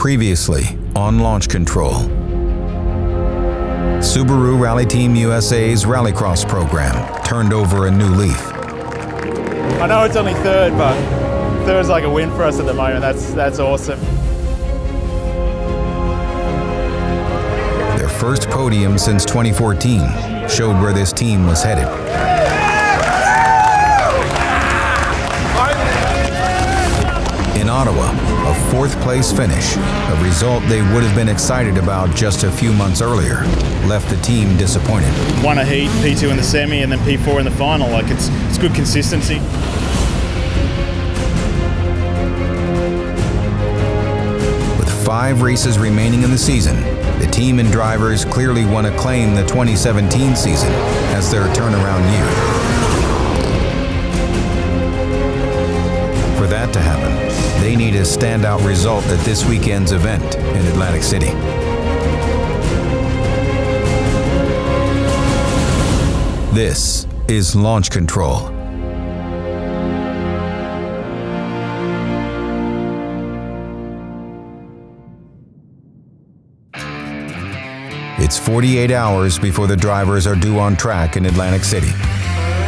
Previously on Launch Control. Subaru Rally Team USA's Rallycross program turned over a new leaf. I know it's only third, but third's like a win for us at the moment. That's awesome. Their first podium since 2014 showed where this team was headed. In Ottawa, a fourth-place finish, a result they would have been excited about just a few months earlier, left the team disappointed. Won a heat, P2 in the semi, and then P4 in the final. Like it's good consistency. With 5 races remaining in the season, the team and drivers clearly want to claim the 2017 season as their turnaround year. For that to happen, they need a standout result at this weekend's event in Atlantic City. This is Launch Control. It's 48 hours before the drivers are due on track in Atlantic City.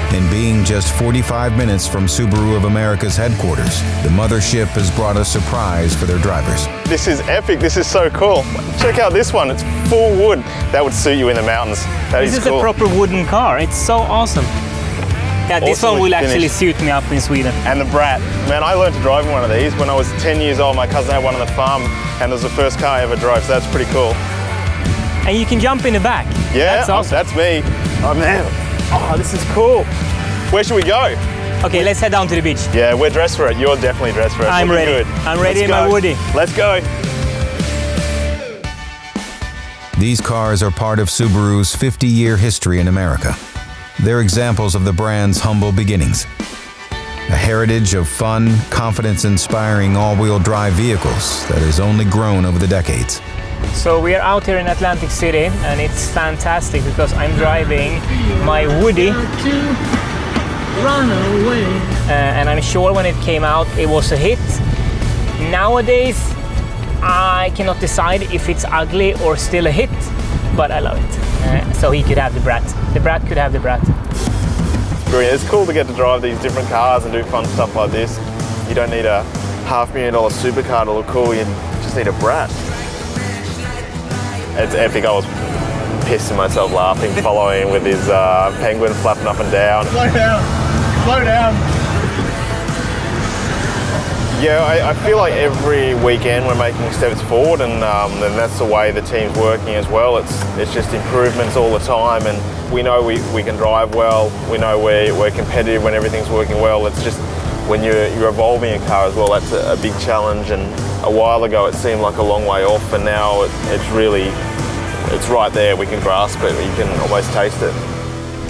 And being just 45 minutes from Subaru of America's headquarters, the mothership has brought a surprise for their drivers. This is epic. This is so cool. Check out this one. It's full wood. That would suit you in the mountains. This is cool. A proper wooden car. It's so awesome. Yeah, this one will actually suit me up in Sweden. And the Brat. Man, I learned to drive in one of these when I was 10 years old. My cousin had one on the farm, and it was the first car I ever drove, so that's pretty cool. And you can jump in the back. Yeah, that's awesome. That's me. Oh, man. Oh, this is cool. Where should we go? Okay, let's head down to the beach. Yeah, we're dressed for it. You're definitely dressed for it. I'm ready. Good. I'm ready in my Woody. Let's go. These cars are part of Subaru's 50-year history in America. They're examples of the brand's humble beginnings. A heritage of fun, confidence-inspiring all-wheel drive vehicles that has only grown over the decades. So we are out here in Atlantic City, and it's fantastic because I'm driving my Woody. And I'm sure when it came out, it was a hit. Nowadays, I cannot decide if it's ugly or still a hit, but I love it. So he could have the Brat. The Brat could have the Brat. Brilliant. It's cool to get to drive these different cars and do fun stuff like this. You don't need a $500,000 supercar to look cool. You just need a Brat. It's epic. I was pissing myself laughing, following with his penguin flapping up and down. Slow down. Slow down. Yeah, I feel like every weekend we're making steps forward, and that's the way the team's working as well. It's just improvements all the time, and we know we can drive well. We know we're competitive when everything's working well. It's just when you're evolving a car as well, that's a big challenge. And a while ago it seemed like a long way off, and now it's right there. We can grasp it. You can almost taste it.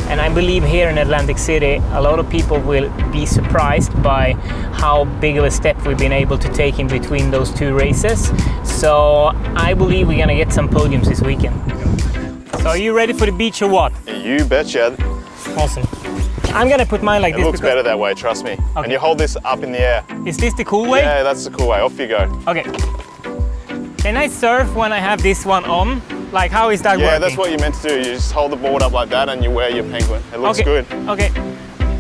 And I believe here in Atlantic City, a lot of people will be surprised by how big of a step we've been able to take in between those 2 races. So I believe we're gonna get some podiums this weekend. So are you ready for the beach or what? You betcha. Awesome. I'm gonna put mine like this. It looks better that way, trust me. Okay. And you hold this up in the air. Is this the cool way? Yeah, that's the cool way. Off you go. Okay. Can I surf when I have this one on? Like, how is that working? Yeah, that's what you're meant to do. You just hold the board up like that and you wear your penguin. It looks good. Okay.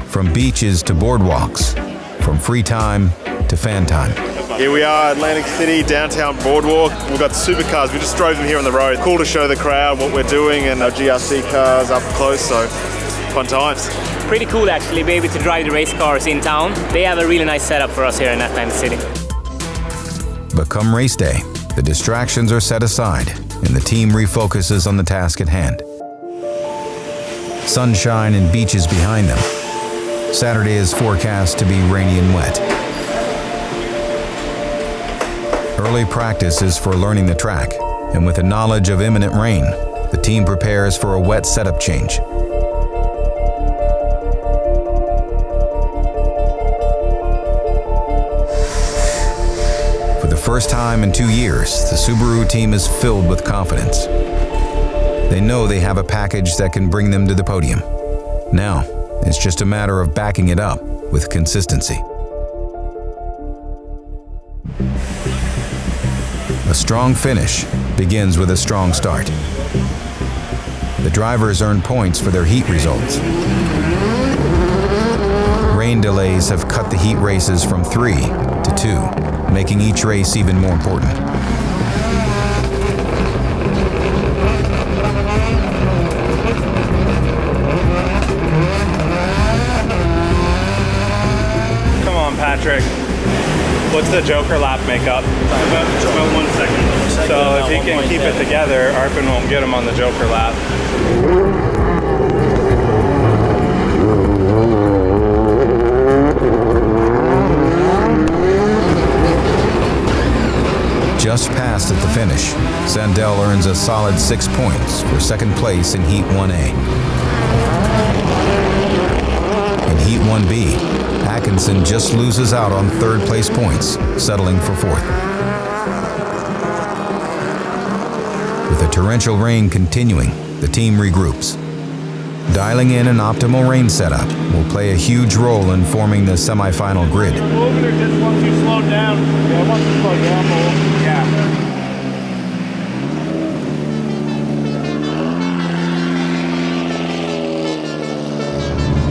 From beaches to boardwalks, from free time to fan time. Here we are, Atlantic City, downtown boardwalk. We've got supercars. We just drove them here on the road. Cool to show the crowd what we're doing, and our GRC cars up close, so fun times. Pretty cool actually, be able to drive the race cars in town. They have a really nice setup for us here in Atlantic City. But come race day, the distractions are set aside and the team refocuses on the task at hand. Sunshine and beaches behind them. Saturday is forecast to be rainy and wet. Early practice is for learning the track, and with the knowledge of imminent rain, the team prepares for a wet setup change. For the first time in 2 years, the Subaru team is filled with confidence. They know they have a package that can bring them to the podium. Now, it's just a matter of backing it up with consistency. A strong finish begins with a strong start. The drivers earn points for their heat results. Rain delays have cut the heat races from 3 to 2, making each race even more important. Come on, Patrik. What's the Joker lap make up? About 1 second. So if he can keep it together, Arpin won't get him on the Joker lap. Just passed at the finish, Sandell earns a solid 6 points for second place in Heat 1A. In Heat 1B, Atkinson just loses out on third place points, settling for fourth. With the torrential rain continuing, the team regroups. Dialing in an optimal rain setup will play a huge role in forming the semifinal grid. Over there just once you slow down. Yeah, once you slow down more. Yeah.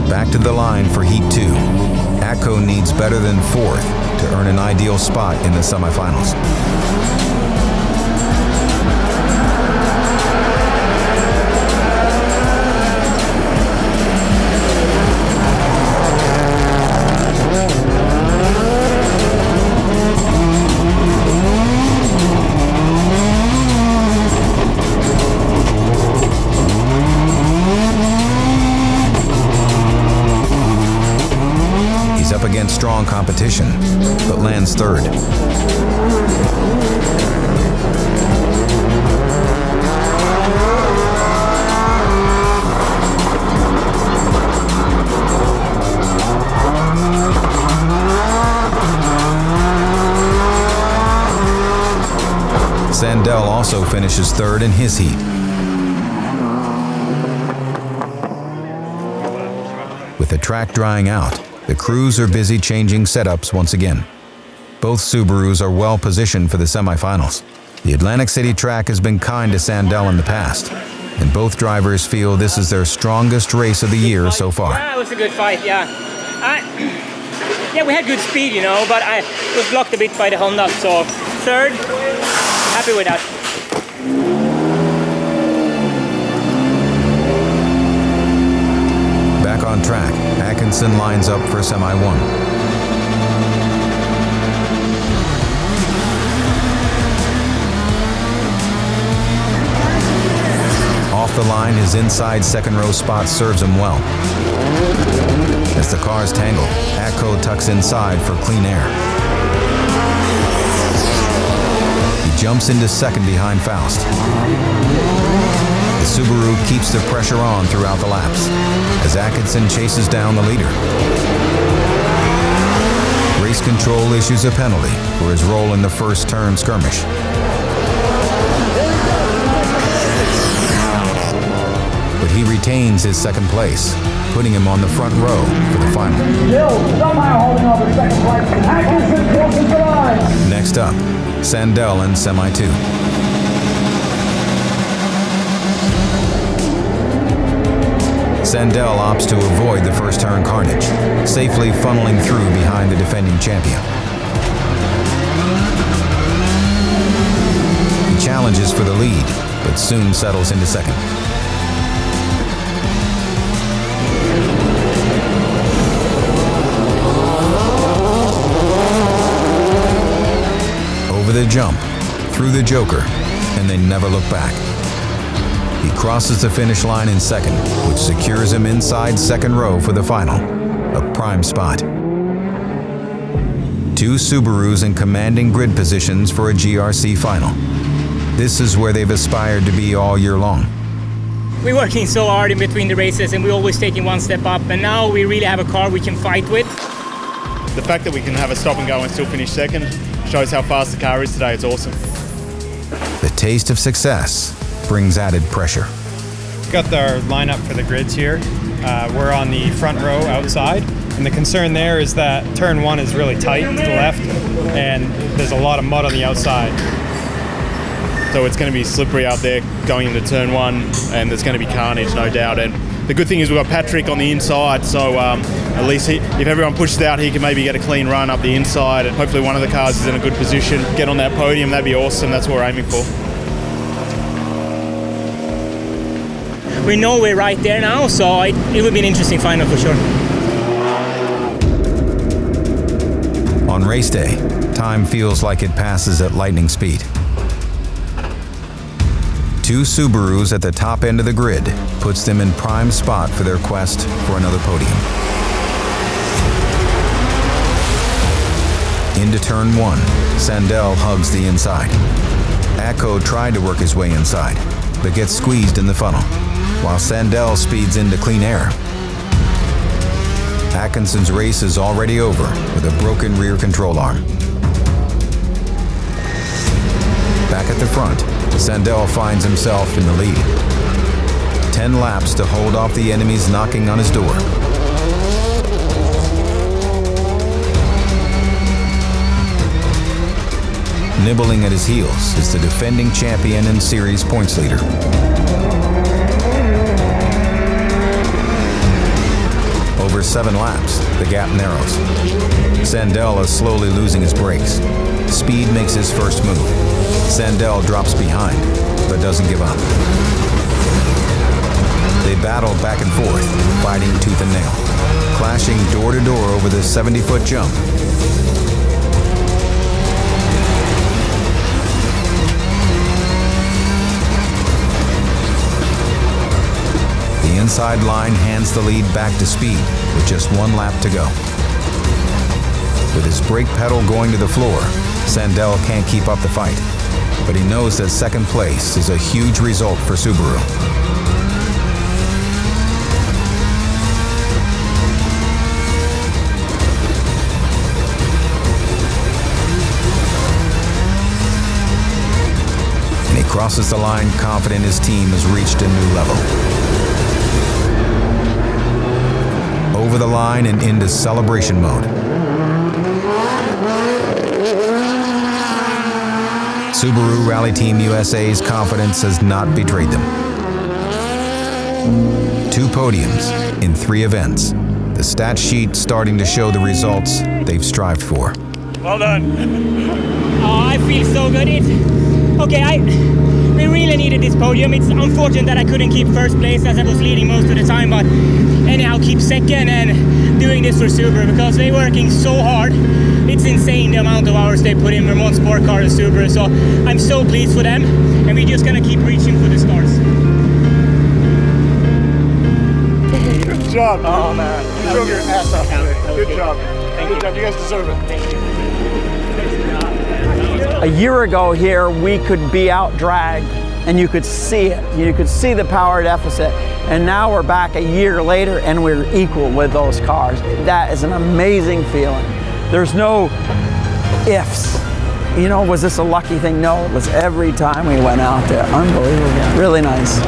Back to the line for Heat 2. Atco needs better than fourth to earn an ideal spot in the semifinals. Up against strong competition, but lands third. Sandell also finishes third in his heat. With the track drying out, the crews are busy changing setups once again. Both Subarus are well positioned for the semifinals. The Atlantic City track has been kind to Sandell in the past, and both drivers feel this is their strongest race of the year so far. Yeah, it was a good fight, yeah. Yeah, we had good speed, you know, but I was blocked a bit by the Honda, so third, happy with that. Back on track, Atkinson lines up for Semi-1. Off the line, his inside second row spot serves him well. As the cars tangle, Atco tucks inside for clean air. He jumps into second behind Faust. The Subaru keeps the pressure on throughout the laps as Atkinson chases down the leader. Race control issues a penalty for his role in the first turn skirmish. But he retains his second place, putting him on the front row for the final. Somehow holding on to second place. Atkinson crosses the line. Next up, Sandell in Semi-2. Sandell opts to avoid the first turn carnage, safely funneling through behind the defending champion. He challenges for the lead, but soon settles into second. Over the jump, through the Joker, and they never look back. He crosses the finish line in second, which secures him inside second row for the final, a prime spot. Two Subarus in commanding grid positions for a GRC final. This is where they've aspired to be all year long. We're working so hard in between the races and we're always taking one step up, and now we really have a car we can fight with. The fact that we can have a stop and go and still finish second shows how fast the car is today. It's awesome. The taste of success brings added pressure. Got our lineup for the grids here. We're on the front row outside, and the concern there is that turn one is really tight to the left, and there's a lot of mud on the outside. So it's going to be slippery out there going into turn 1, and there's going to be carnage, no doubt. And the good thing is we've got Patrik on the inside, so at least if everyone pushes out, he can maybe get a clean run up the inside, and hopefully one of the cars is in a good position. Get on that podium, that'd be awesome. That's what we're aiming for. We know we're right there now, so it will be an interesting final for sure. On race day, time feels like it passes at lightning speed. 2 Subarus at the top end of the grid puts them in prime spot for their quest for another podium. Into turn 1, Sandell hugs the inside. Atco tried to work his way inside, but gets squeezed in the funnel, while Sandell speeds into clean air. Atkinson's race is already over with a broken rear control arm. Back at the front, Sandell finds himself in the lead. 10 laps to hold off the enemies knocking on his door. Nibbling at his heels is the defending champion and series points leader. Over 7 laps, the gap narrows. Sandell is slowly losing his brakes. Speed makes his first move. Sandell drops behind, but doesn't give up. They battle back and forth, fighting tooth and nail, clashing door to door over the 70-foot jump. The inside line hands the lead back to Speed with just 1 lap to go. With his brake pedal going to the floor, Sandell can't keep up the fight, but he knows that second place is a huge result for Subaru. And he crosses the line confident his team has reached a new level. Over the line and into celebration mode. Subaru Rally Team USA's confidence has not betrayed them. 2 podiums in 3 events. The stat sheet starting to show the results they've strived for. Well done. Oh, I feel so good. We really needed this podium. It's unfortunate that I couldn't keep first place as I was leading most of the time, but anyhow, keep second and doing this for Subaru because they're working so hard. It's insane the amount of hours they put in Vermont Sport Car and Subaru, so I'm so pleased for them, and we're just gonna keep reaching for the stars. Good job. Oh man, you drove your ass off today. Good job. Thank you. Good job. You guys deserve it. Thank you. A year ago here, we could be out-dragged, and you could see it. You could see the power deficit. And now we're back a year later, and we're equal with those cars. That is an amazing feeling. There's no ifs. You know, was this a lucky thing? No, it was every time we went out there. Unbelievable. Really nice.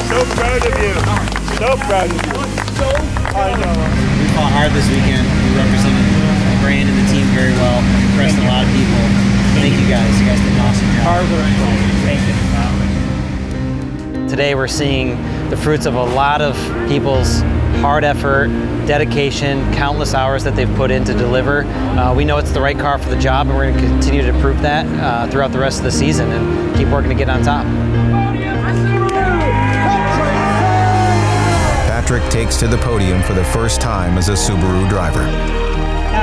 So proud of you. So proud of you. I know. We fought hard this weekend. We represented the brand and the team very well. Impressed a lot of people. Thank you guys. You guys did an awesome job. Thank you. Today we're seeing the fruits of a lot of people's hard effort, dedication, countless hours that they've put in to deliver. We know it's the right car for the job, and we're going to continue to prove that throughout the rest of the season and keep working to get on top. Patrik takes to the podium for the first time as a Subaru driver.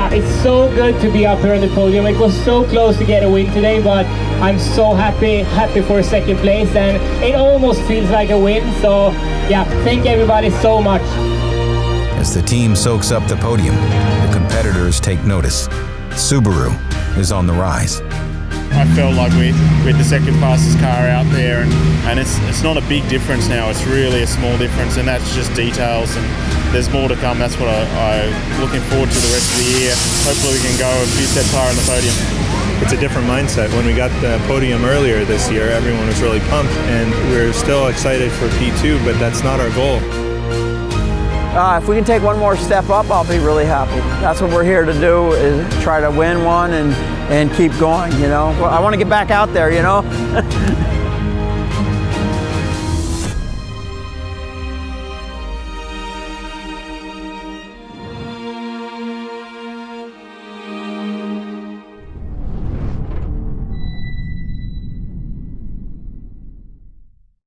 It's so good to be up here on the podium. It was so close to get a win today, but I'm so happy for second place, and it almost feels like a win. So yeah, thank everybody so much. As the team soaks up the podium, the competitors take notice. Subaru is on the rise. I felt like we had the second fastest car out there, and it's not a big difference now. It's really a small difference, and that's just details, and there's more to come. That's what I'm looking forward to the rest of the year. Hopefully we can go a few steps higher on the podium. It's a different mindset. When we got the podium earlier this year, everyone was really pumped, and we're still excited for P2, but that's not our goal. If we can take one more step up, I'll be really happy. That's what we're here to do, is try to win one and keep going, you know. I want to get back out there, you know.